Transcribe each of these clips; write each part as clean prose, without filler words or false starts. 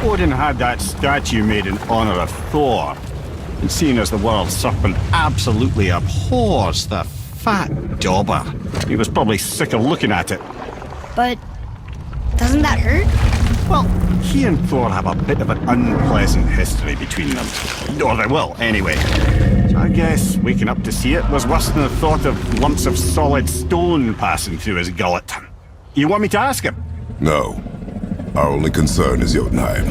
Odin had that statue made in honor of Thor. And seeing as the world serpent absolutely abhors the fat dauber, he was probably sick of looking at it. But doesn't that hurt? Well, he and Thor have a bit of an unpleasant history between them. Or they will, anyway. So I guess waking up to see it was worse than the thought of lumps of solid stone passing through his gullet. You want me to ask him? No. Our only concern is Jotunheim.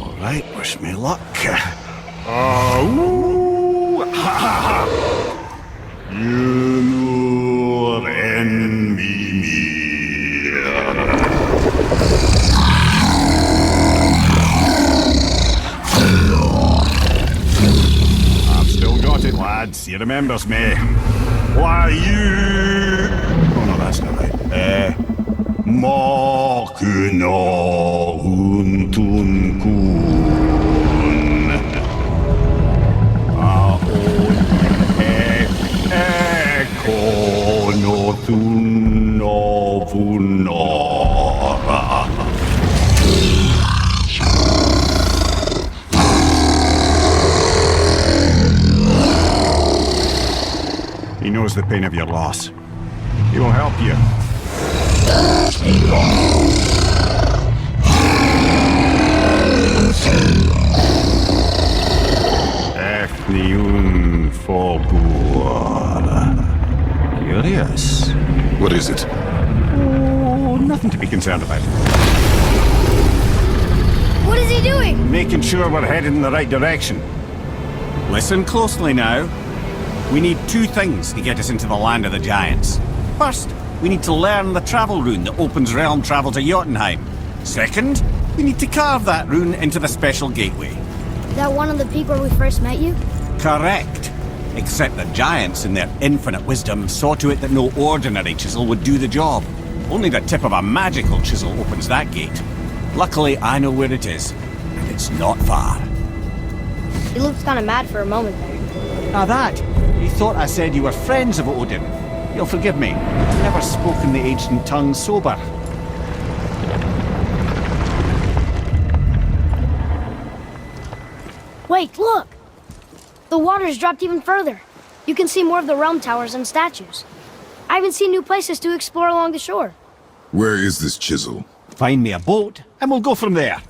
All right, wish me luck. Ooh, ha ha ha! Junior and Mimi. I've still got it, lads. He remembers me. Why you? Oh no, that's not right. Makuna huntun kun. Kono tunno vunora. He knows the pain of your loss. He will help you. Efniun Fogur. Curious. What is it? Oh, nothing to be concerned about. What is he doing? Making sure we're headed in the right direction. Listen closely now. We need two things to get us into the land of the giants. First, we need to learn the travel rune that opens realm travel to Jotunheim. Second, we need to carve that rune into the special gateway. Is that one of the peak where we first met you? Correct. Except the giants, in their infinite wisdom, saw to it that no ordinary chisel would do the job. Only the tip of a magical chisel opens that gate. Luckily, I know where it is, and it's not far. You looked kind of mad for a moment there. Now that, you thought I said you were friends of Odin. You'll forgive me. I've never spoken the ancient tongue sober. Wait, look! The water's dropped even further. You can see more of the realm towers and statues. I even see new places to explore along the shore. Where is this chisel? Find me a boat, and we'll go from there.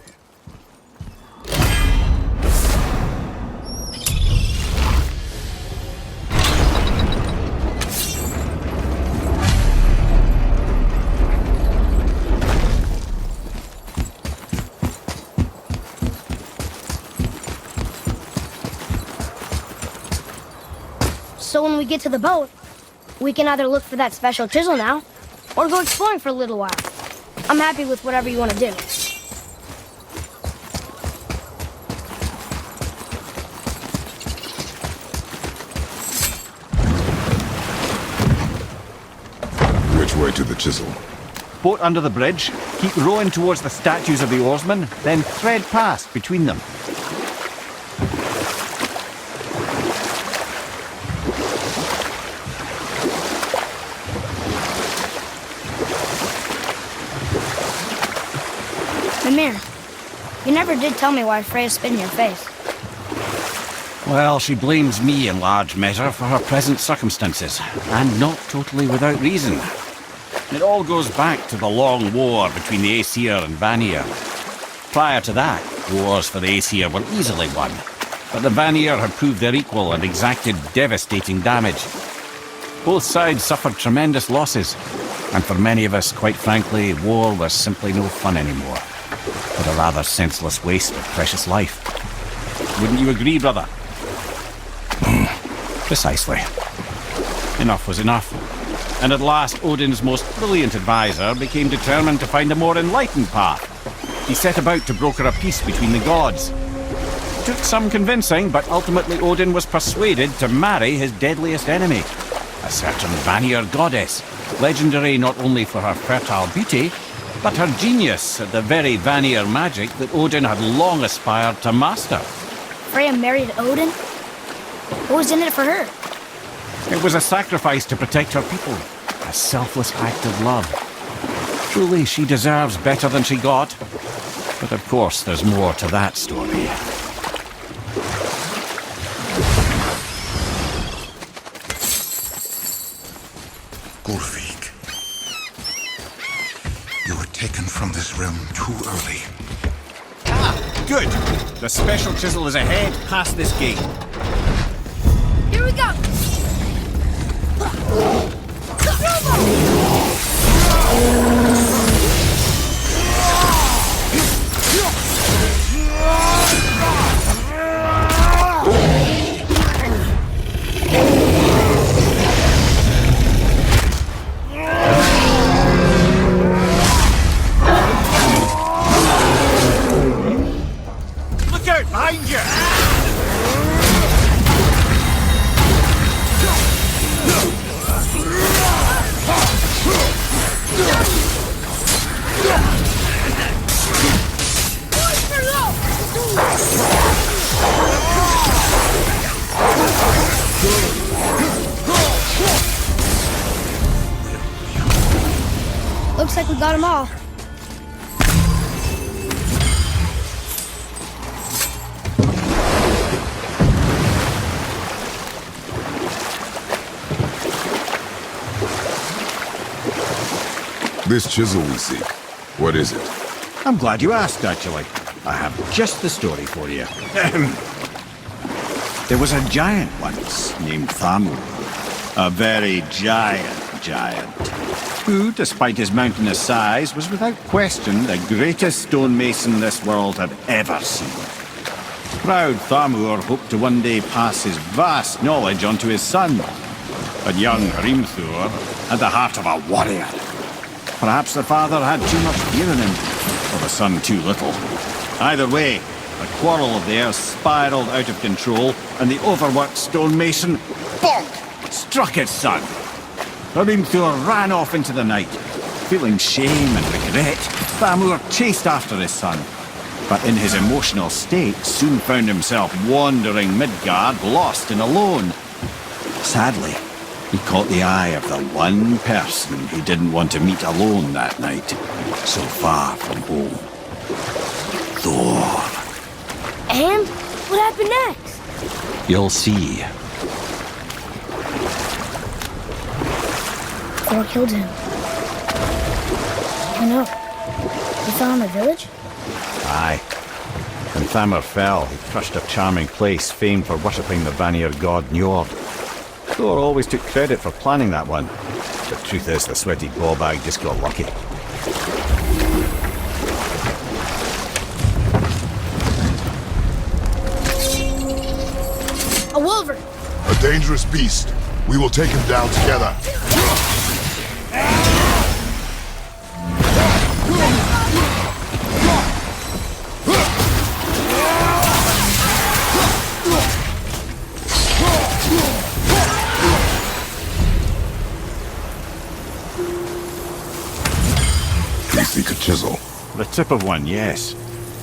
So when we get to the boat, we can either look for that special chisel now, or go exploring for a little while. I'm happy with whatever you want to do. Which way to the chisel? Boat under the bridge, keep rowing towards the statues of the oarsmen, then thread past between them. Mimir, you never did tell me why Freya spit in your face. Well, she blames me in large measure for her present circumstances, and not totally without reason. It all goes back to the long war between the Aesir and Vanir. Prior to that, wars for the Aesir were easily won, but the Vanir had proved their equal and exacted devastating damage. Both sides suffered tremendous losses, and for many of us, quite frankly, war was simply no fun anymore, but a rather senseless waste of precious life. Wouldn't you agree, brother? Precisely. Enough was enough. And at last, Odin's most brilliant advisor became determined to find a more enlightened path. He set about to broker a peace between the gods. It took some convincing, but ultimately Odin was persuaded to marry his deadliest enemy, a certain Vanir goddess, legendary not only for her fertile beauty, but her genius at the very Vanir magic that Odin had long aspired to master. Freya married Odin? What was in it for her? It was a sacrifice to protect her people, a selfless act of love. Truly, she deserves better than she got. But of course, there's more to that story. Gulfik, you were taken from this realm too early. Good! The special chisel is ahead, past this gate. Here we go! Look out behind you! Looks like we got them all. This chisel we seek, what is it? I'm glad you asked, actually. I have just the story for you. There was a giant once named Thamur. A very giant, who, despite his mountainous size, was without question the greatest stonemason this world had ever seen. Proud Thamur hoped to one day pass his vast knowledge on to his son. But young Hrimthur had the heart of a warrior. Perhaps the father had too much fear in him, or the son too little. Either way, a quarrel of theirs spiraled out of control, and the overworked stonemason, bonk, struck his son. Hrimthur ran off into the night. Feeling shame and regret, Thamur chased after his son. But in his emotional state, soon found himself wandering Midgard, lost and alone. Sadly, he caught the eye of the one person he didn't want to meet alone that night, so far from home. Thor. And what happened next? You'll see. Thor killed him. I know. You fell in the village? Aye. When Thamur fell, he crushed a charming place famed for worshipping the Vanir god Njord. Thor always took credit for planning that one. The truth is, the sweaty ballbag just got lucky. A wolverine! A dangerous beast. We will take him down together. We seek a chisel. The tip of one, yes.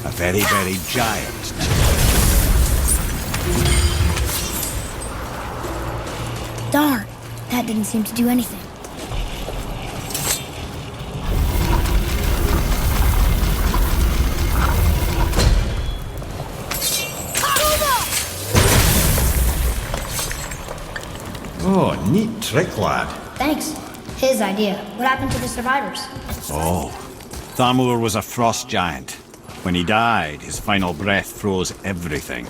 A very giant. Darn, that didn't seem to do anything. Oh, neat trick, lad. Thanks. His idea. What happened to the survivors? Oh, Thamur was a frost giant. When he died, his final breath froze everything.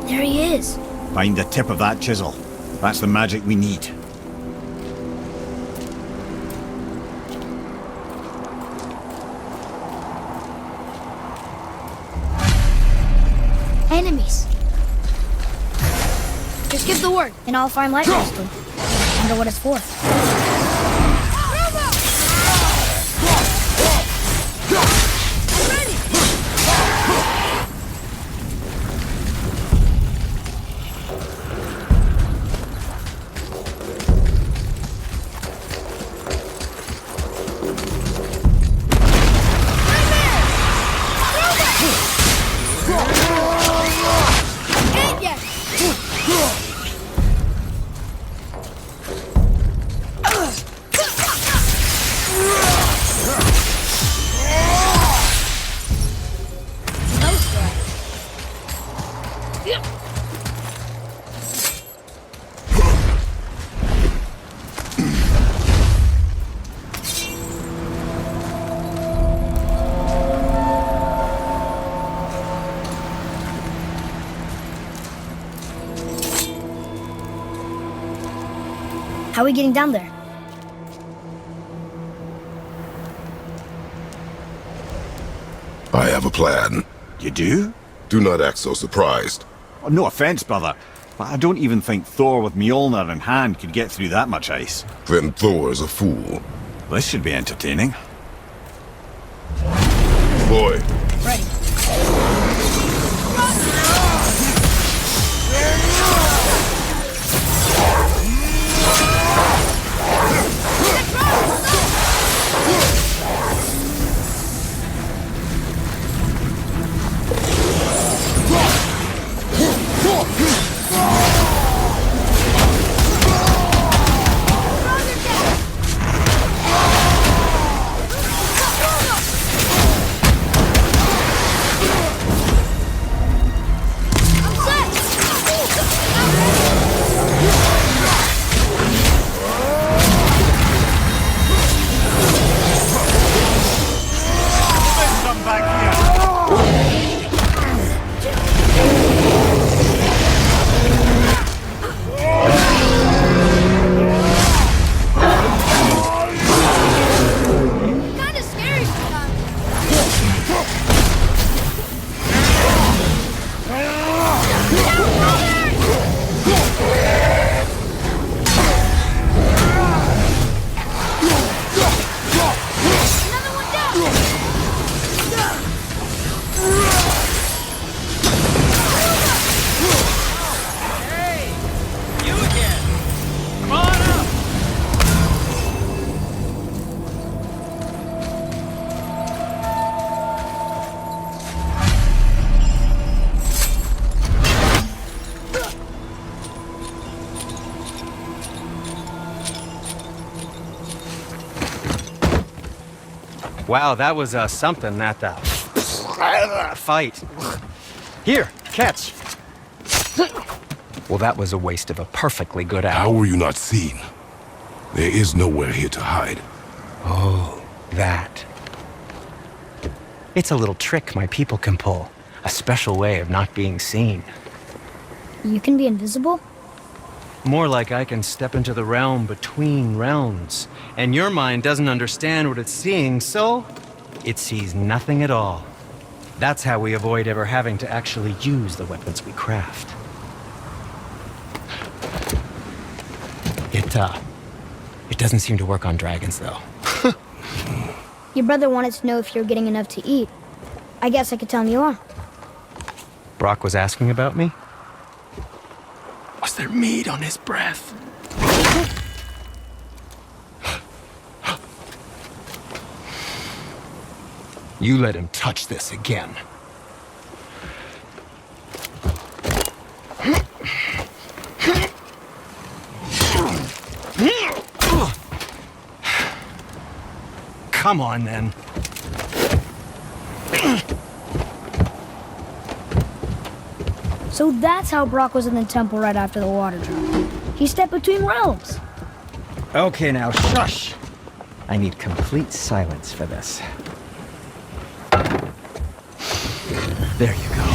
There he is. Find the tip of that chisel. That's the magic we need. Enemies. Just give the word, and I'll find light crystal. Wonder what it's for. How are we getting down there? I have a plan. You do? Do not act so surprised. Oh, no offense, brother, but I don't even think Thor with Mjolnir in hand could get through that much ice. Then Thor is a fool. This should be entertaining. Boy, Ready. Wow, that was something, that fight. Here, catch. Well, that was a waste of a perfectly good how hour. were you not seen? There is nowhere here to hide. Oh, that. It's a little trick my people can pull. A special way of not being seen. You can be invisible? More like I can step into the realm between realms, and your mind doesn't understand what it's seeing, so it sees nothing at all. That's how we avoid ever having to actually use the weapons we craft. It doesn't seem to work on dragons, though. Your brother wanted to know if you're getting enough to eat. I guess I could tell him you are. Brock was asking about me? Was there meat on his breath? You let him touch this again. Come on, then. So that's how Brock was in the temple right after the water drop. He stepped between realms. Okay, now shush. I need complete silence for this. There you go.